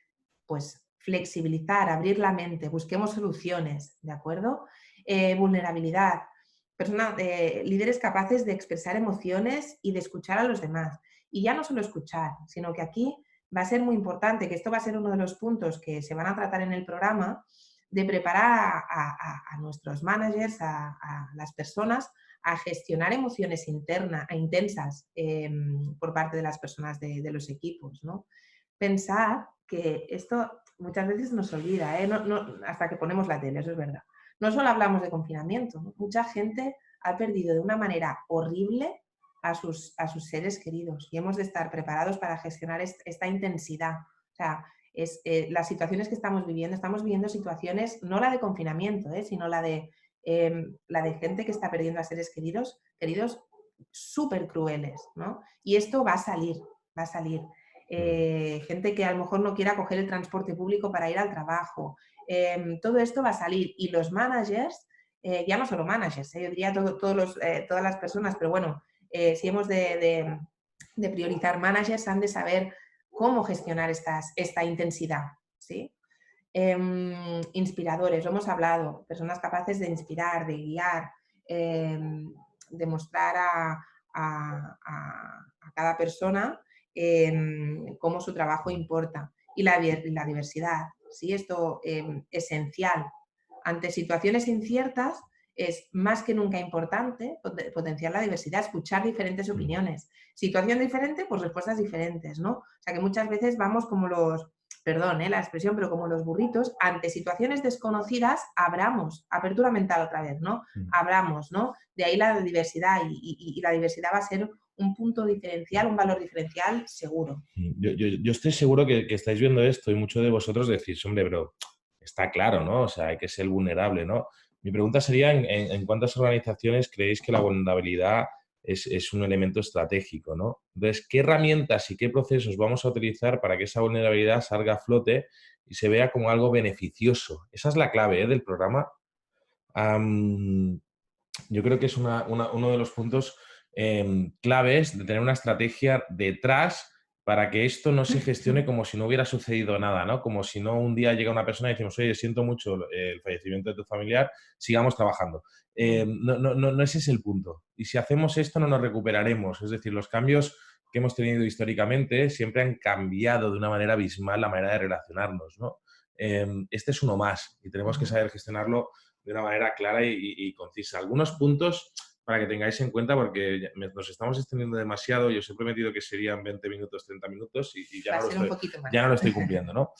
Pues flexibilizar, abrir la mente, busquemos soluciones, ¿de acuerdo? Vulnerabilidad, líderes capaces de expresar emociones y de escuchar a los demás. Y ya no solo escuchar, sino que aquí va a ser muy importante, que esto va a ser uno de los puntos que se van a tratar en el programa, de preparar a nuestros managers, a las personas, a gestionar emociones intensas por parte de las personas de los equipos, ¿no? Pensar que esto muchas veces nos olvida, hasta que ponemos la tele, eso es verdad. No solo hablamos de confinamiento, ¿no? Mucha gente ha perdido de una manera horrible a sus seres queridos y hemos de estar preparados para gestionar esta intensidad. O sea, las situaciones que estamos viviendo situaciones, no la de confinamiento, sino la de gente que está perdiendo a seres queridos súper crueles, ¿no? Y esto va a salir, va a salir. Gente que a lo mejor no quiera coger el transporte público para ir al trabajo. Todo esto va a salir y los managers, ya no solo managers, yo diría todas las personas, pero bueno, si hemos de priorizar managers, han de saber cómo gestionar esta intensidad, ¿sí? Inspiradores, lo hemos hablado, personas capaces de inspirar, de guiar, de mostrar a cada persona cómo su trabajo importa. Y la diversidad, ¿sí? Esto esencial. Ante situaciones inciertas es más que nunca importante potenciar la diversidad, escuchar diferentes opiniones. Situación diferente, pues respuestas diferentes, ¿no? O sea que muchas veces vamos como perdón la expresión, pero como los burritos, ante situaciones desconocidas, abramos, apertura mental otra vez, ¿no? Abramos, ¿no? De ahí la diversidad y la diversidad va a ser un punto diferencial, un valor diferencial seguro. Yo estoy seguro que estáis viendo esto y muchos de vosotros decís, hombre, bro, está claro, ¿no? O sea, hay que ser vulnerable, ¿no? Mi pregunta sería, ¿en cuántas organizaciones creéis que la vulnerabilidad es un elemento estratégico, ¿no? Entonces, ¿qué herramientas y qué procesos vamos a utilizar para que esa vulnerabilidad salga a flote y se vea como algo beneficioso? Esa es la clave, ¿eh?, del programa. Yo creo que es uno de los puntos claves de tener una estrategia detrás para que esto no se gestione como si no hubiera sucedido nada, ¿no? Como si no un día llega una persona y decimos, oye, siento mucho el fallecimiento de tu familiar, sigamos trabajando. No ese es el punto. Y si hacemos esto no nos recuperaremos. Es decir, los cambios que hemos tenido históricamente siempre han cambiado de una manera abismal la manera de relacionarnos, ¿no? Este es uno más y tenemos que saber gestionarlo de una manera clara y concisa. Algunos puntos para que tengáis en cuenta, porque nos estamos extendiendo demasiado. Yo os he prometido que serían 20 minutos, 30 minutos y Va a ser un poquito más. ya no lo estoy cumpliendo, ¿no?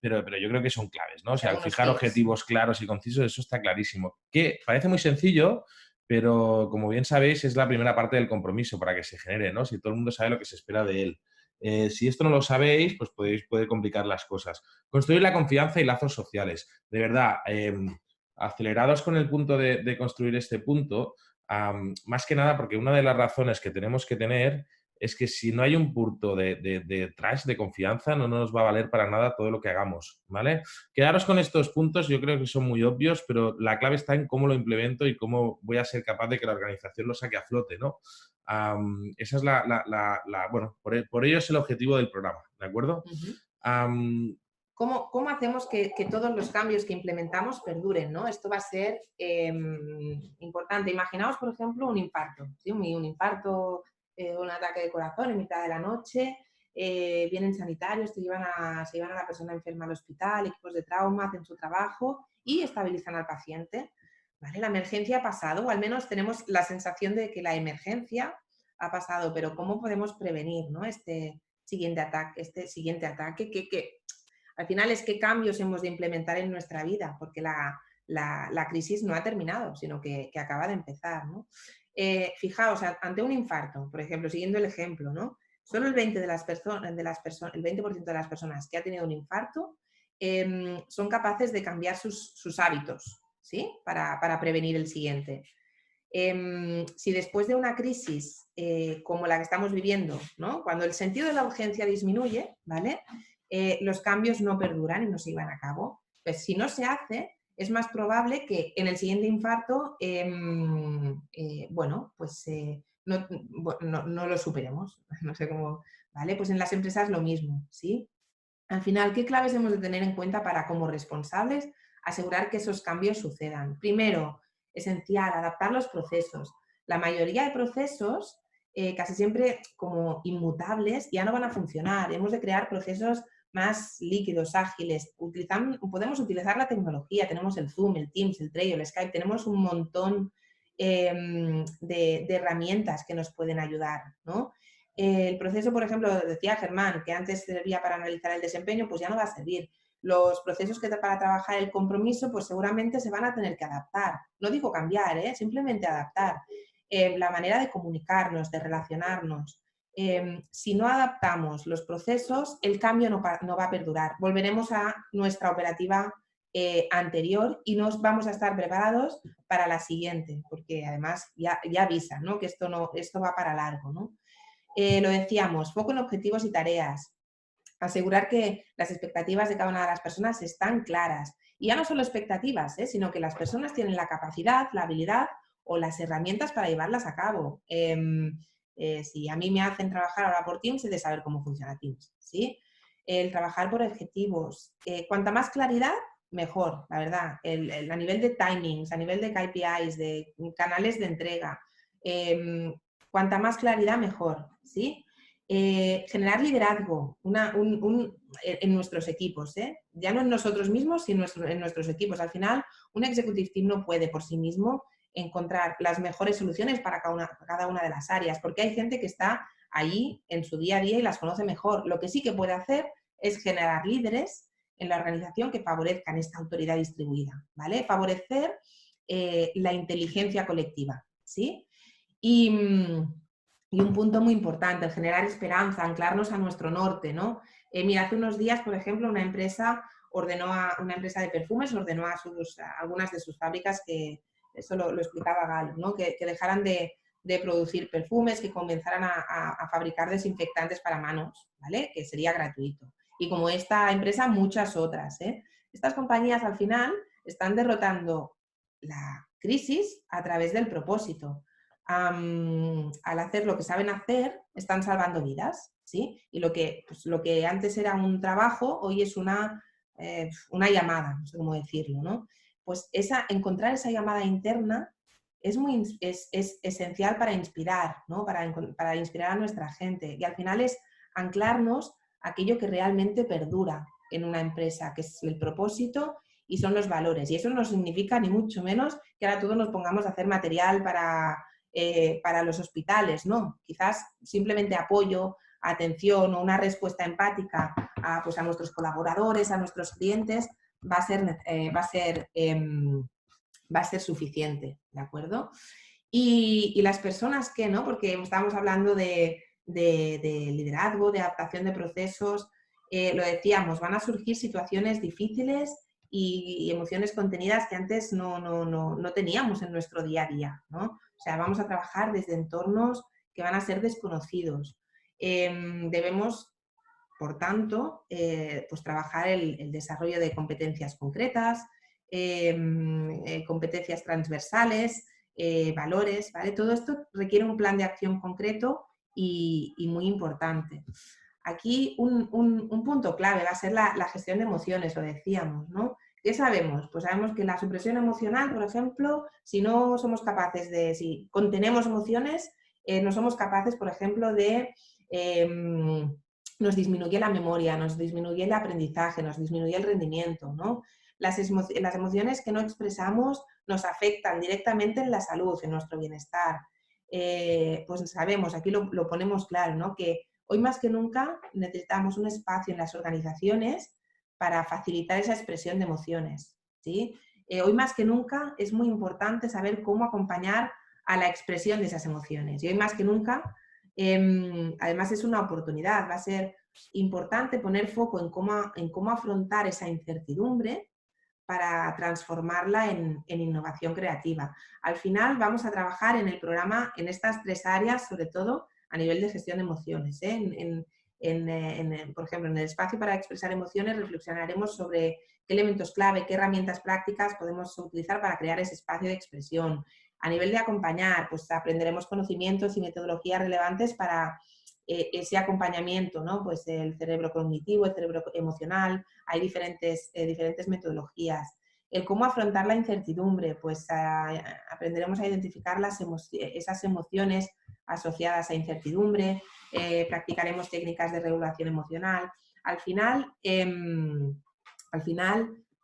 Pero yo creo que son claves, ¿no? O sea, fijar objetivos claros y concisos, eso está clarísimo. Que parece muy sencillo, pero como bien sabéis, es la primera parte del compromiso para que se genere, ¿no? Si todo el mundo sabe lo que se espera de él. Si esto no lo sabéis, pues puede complicar las cosas. Construir la confianza y lazos sociales. De verdad, acelerados con el punto de construir este punto, más que nada porque una de las razones que tenemos que tener es que si no hay un punto de trust, de confianza, no nos va a valer para nada todo lo que hagamos, ¿vale? Quedaros con estos puntos, yo creo que son muy obvios, pero la clave está en cómo lo implemento y cómo voy a ser capaz de que la organización lo saque a flote, ¿no? Esa es bueno, por ello es el objetivo del programa, ¿de acuerdo? ¿Cómo hacemos que todos los cambios que implementamos perduren, ¿no? Esto va a ser importante. Imaginaos, por ejemplo, un infarto, ¿sí? Un infarto, un ataque de corazón en mitad de la noche, vienen sanitarios, se llevan a la persona enferma al hospital, equipos de trauma hacen su trabajo y estabilizan al paciente. ¿Vale? La emergencia ha pasado, o al menos tenemos la sensación de que la emergencia ha pasado, pero ¿cómo podemos prevenir, ¿no?, este siguiente ataque? Que al final es qué cambios hemos de implementar en nuestra vida, porque la crisis no ha terminado, sino que acaba de empezar, ¿no? Fijaos, ante un infarto, por ejemplo, siguiendo el ejemplo, ¿no? Solo el 20% el 20% de las personas que ha tenido un infarto son capaces de cambiar sus hábitos, ¿sí? Para prevenir el siguiente. Si después de una crisis como la que estamos viviendo, ¿no?, cuando el sentido de la urgencia disminuye, ¿vale?, los cambios no perduran y no se llevan a cabo. Pues si no se hace, es más probable que en el siguiente infarto, no lo superemos. No sé cómo, ¿vale? Pues en las empresas lo mismo, ¿sí? Al final, ¿qué claves hemos de tener en cuenta para, como responsables, asegurar que esos cambios sucedan? Primero, esencial, adaptar los procesos. La mayoría de procesos, casi siempre como inmutables, ya no van a funcionar. Hemos de crear procesos más líquidos, ágiles. Podemos utilizar la tecnología. Tenemos el Zoom, el Teams, el Trello, el Skype. Tenemos un montón de herramientas que nos pueden ayudar, ¿no? El proceso, por ejemplo, decía Germán, que antes servía para analizar el desempeño, pues ya no va a servir. Los procesos que para trabajar el compromiso, pues seguramente se van a tener que adaptar. No digo cambiar, simplemente adaptar. La manera de comunicarnos, de relacionarnos. Si no adaptamos los procesos, el cambio no va a perdurar. Volveremos a nuestra operativa anterior y no vamos a estar preparados para la siguiente, porque además ya avisan, ¿no?, que esto va para largo, ¿no? Lo decíamos, foco en objetivos y tareas. Asegurar que las expectativas de cada una de las personas están claras. Y ya no solo expectativas, sino que las personas tienen la capacidad, la habilidad o las herramientas para llevarlas a cabo. Si a mí me hacen trabajar ahora por Teams, he de saber cómo funciona Teams, ¿sí? El trabajar por objetivos. Cuanta más claridad, mejor, la verdad. A nivel de timings, a nivel de KPIs, de canales de entrega. Cuanta más claridad, mejor, ¿sí? Generar liderazgo en nuestros equipos, ya no en nosotros mismos, sino en nuestros equipos. Al final, un executive team no puede por sí mismo encontrar las mejores soluciones para cada una de las áreas, porque hay gente que está allí en su día a día y las conoce mejor. Lo que sí que puede hacer es generar líderes en la organización que favorezcan esta autoridad distribuida, ¿vale? Favorecer la inteligencia colectiva, ¿sí? Y un punto muy importante, el generar esperanza, anclarnos a nuestro norte, ¿no? Mira, hace unos días, por ejemplo, una empresa de perfumes ordenó a algunas de sus fábricas que, eso lo explicaba Galo, ¿no? Que dejaran de producir perfumes, que comenzaran a fabricar desinfectantes para manos, ¿vale? Que sería gratuito. Y como esta empresa, muchas otras, ¿eh? Estas compañías al final están derrotando la crisis a través del propósito. Al hacer lo que saben hacer, están salvando vidas, ¿sí? Y lo que antes era un trabajo, hoy es una llamada, no sé cómo decirlo, ¿no? Pues encontrar esa llamada interna es esencial para inspirar, ¿no? Para inspirar a nuestra gente. Y al final es anclarnos a aquello que realmente perdura en una empresa, que es el propósito y son los valores. Y eso no significa ni mucho menos que ahora todos nos pongamos a hacer material para los hospitales, ¿no? Quizás simplemente apoyo, atención o una respuesta empática pues a nuestros colaboradores, a nuestros clientes, va a ser suficiente, ¿de acuerdo? Y las personas que, ¿no? Porque estábamos hablando de liderazgo, de adaptación de procesos, lo decíamos, van a surgir situaciones difíciles y emociones contenidas que antes no teníamos en nuestro día a día, ¿no? O sea, vamos a trabajar desde entornos que van a ser desconocidos. Debemos, por tanto, pues trabajar el desarrollo de competencias concretas, competencias transversales, valores, ¿vale? Todo esto requiere un plan de acción concreto y muy importante. Aquí un punto clave va a ser la gestión de emociones, lo decíamos, ¿no? ¿Qué sabemos? Pues sabemos que la supresión emocional, por ejemplo, si no somos capaces si contenemos emociones, no somos capaces, por ejemplo, nos disminuye la memoria, nos disminuye el aprendizaje, nos disminuye el rendimiento, ¿no? Las emociones que no expresamos nos afectan directamente en la salud, en nuestro bienestar. Pues sabemos, aquí lo ponemos claro, ¿no? Que hoy más que nunca necesitamos un espacio en las organizaciones para facilitar esa expresión de emociones, ¿sí? Hoy más que nunca es muy importante saber cómo acompañar a la expresión de esas emociones. Y hoy más que nunca, además es una oportunidad, va a ser importante poner foco en cómo afrontar esa incertidumbre para transformarla en innovación creativa. Al final vamos a trabajar en el programa en estas tres áreas, sobre todo a nivel de gestión de emociones. Por ejemplo, en el espacio para expresar emociones reflexionaremos sobre qué elementos clave, qué herramientas prácticas podemos utilizar para crear ese espacio de expresión. A nivel de acompañar, pues aprenderemos conocimientos y metodologías relevantes para ese acompañamiento, ¿no? Pues el cerebro cognitivo, el cerebro emocional, hay diferentes metodologías. El cómo afrontar la incertidumbre, pues aprenderemos a identificar esas emociones asociadas a incertidumbre, practicaremos técnicas de regulación emocional. Al final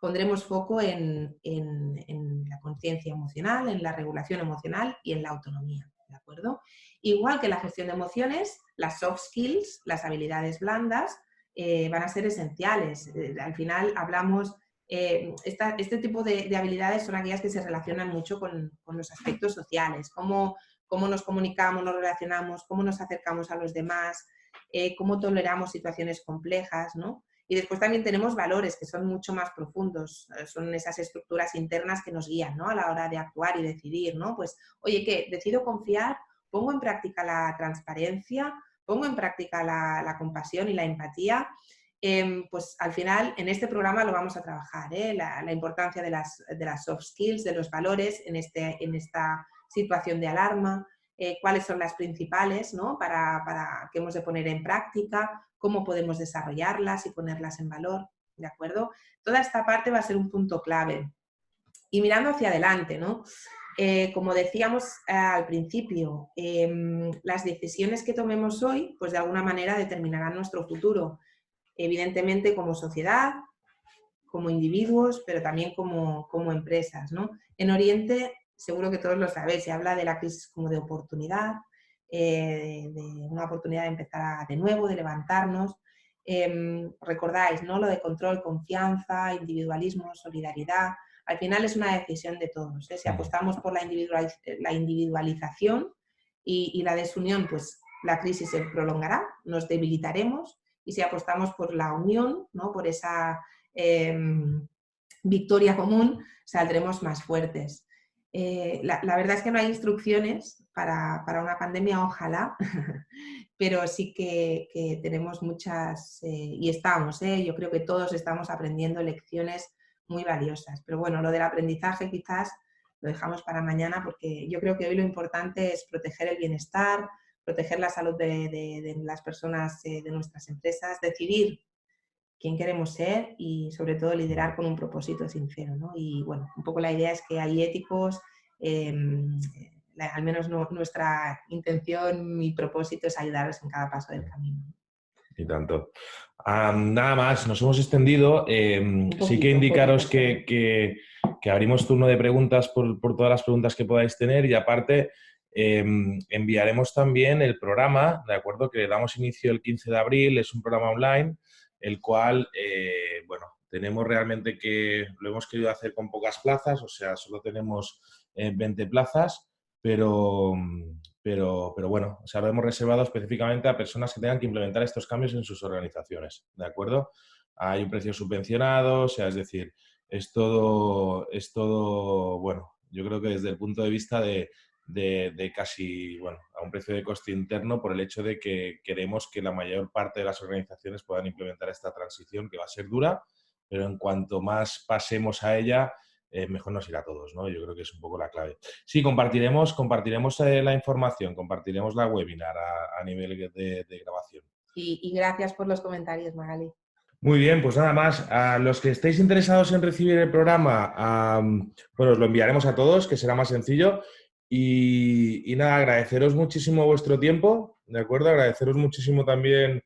pondremos foco en la conciencia emocional, en la regulación emocional y en la autonomía, ¿de acuerdo? Igual que la gestión de emociones, las soft skills, las habilidades blandas, van a ser esenciales. Al final hablamos, este tipo de habilidades son aquellas que se relacionan mucho con los aspectos sociales, cómo nos comunicamos, nos relacionamos, cómo nos acercamos a los demás, cómo toleramos situaciones complejas, ¿no? Y después también tenemos valores que son mucho más profundos, son esas estructuras internas que nos guían, ¿no? A la hora de actuar y decidir, ¿no? Pues, oye, ¿qué? Decido confiar, pongo en práctica la transparencia, pongo en práctica la compasión y la empatía. Pues al final en este programa lo vamos a trabajar, la importancia de las soft skills, de los valores en esta situación de alarma, cuáles son las principales, ¿no? para que hemos de poner en práctica, cómo podemos desarrollarlas y ponerlas en valor, ¿de acuerdo? Toda esta parte va a ser un punto clave. Y mirando hacia adelante, ¿no? Como decíamos al principio, las decisiones que tomemos hoy, pues de alguna manera determinarán nuestro futuro. Evidentemente como sociedad, como individuos, pero también como empresas, ¿no? En Oriente, seguro que todos lo sabéis, se habla de la crisis como de oportunidad, de una oportunidad de empezar de nuevo, de levantarnos. Recordáis, ¿no? Lo de control, confianza, individualismo, solidaridad. Al final es una decisión de todos, ¿eh? Si apostamos por la individualización, y la desunión, pues la crisis se prolongará, nos debilitaremos, y si apostamos por la unión, ¿no? Por esa victoria común, saldremos más fuertes. La verdad es que no hay instrucciones para una pandemia, ojalá, pero sí que tenemos muchas, y estamos, yo creo que todos estamos aprendiendo lecciones muy valiosas. Pero bueno, lo del aprendizaje quizás lo dejamos para mañana, porque yo creo que hoy lo importante es proteger el bienestar, proteger la salud de las personas de nuestras empresas, decidir quién queremos ser y sobre todo liderar con un propósito sincero, ¿no? Y bueno, un poco la idea es que hay éticos, al menos nuestra intención, mi propósito es ayudarles en cada paso del camino. Y tanto. Nada más, nos hemos extendido. Sí que indicaros que abrimos turno de preguntas por todas las preguntas que podáis tener y aparte enviaremos también el programa, ¿de acuerdo? Que damos inicio el 15 de abril, es un programa online, el cual, bueno, tenemos realmente que, lo hemos querido hacer con pocas plazas, o sea, solo tenemos 20 plazas, pero bueno, o sea, lo hemos reservado específicamente a personas que tengan que implementar estos cambios en sus organizaciones, ¿de acuerdo? Hay un precio subvencionado, o sea, es decir, es todo, bueno, yo creo que desde el punto de vista de casi, bueno, a un precio de coste interno por el hecho de que queremos que la mayor parte de las organizaciones puedan implementar esta transición que va a ser dura, pero en cuanto más pasemos a ella, mejor nos irá a todos, ¿no? Yo creo que es un poco la clave. Sí, compartiremos la información, compartiremos la webinar a nivel de grabación. Y gracias por los comentarios, Magali. Muy bien, pues nada más. A los que estéis interesados en recibir el programa, bueno, os lo enviaremos a todos, que será más sencillo. Y nada, agradeceros muchísimo vuestro tiempo, ¿de acuerdo? Agradeceros muchísimo también,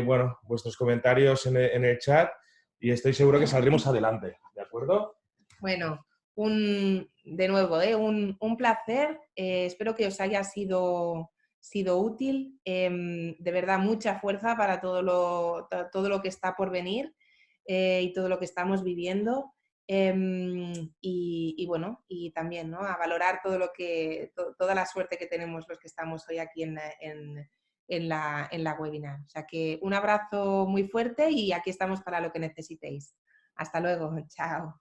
bueno, vuestros comentarios en el chat y estoy seguro que saldremos adelante, ¿de acuerdo? Bueno, de nuevo, un placer. Espero que os haya sido útil. De verdad, mucha fuerza para todo lo que está por venir y todo lo que estamos viviendo. Y bueno, y también, ¿no? A valorar toda la suerte que tenemos los que estamos hoy aquí en la webinar. O sea que un abrazo muy fuerte y aquí estamos para lo que necesitéis. Hasta luego, chao.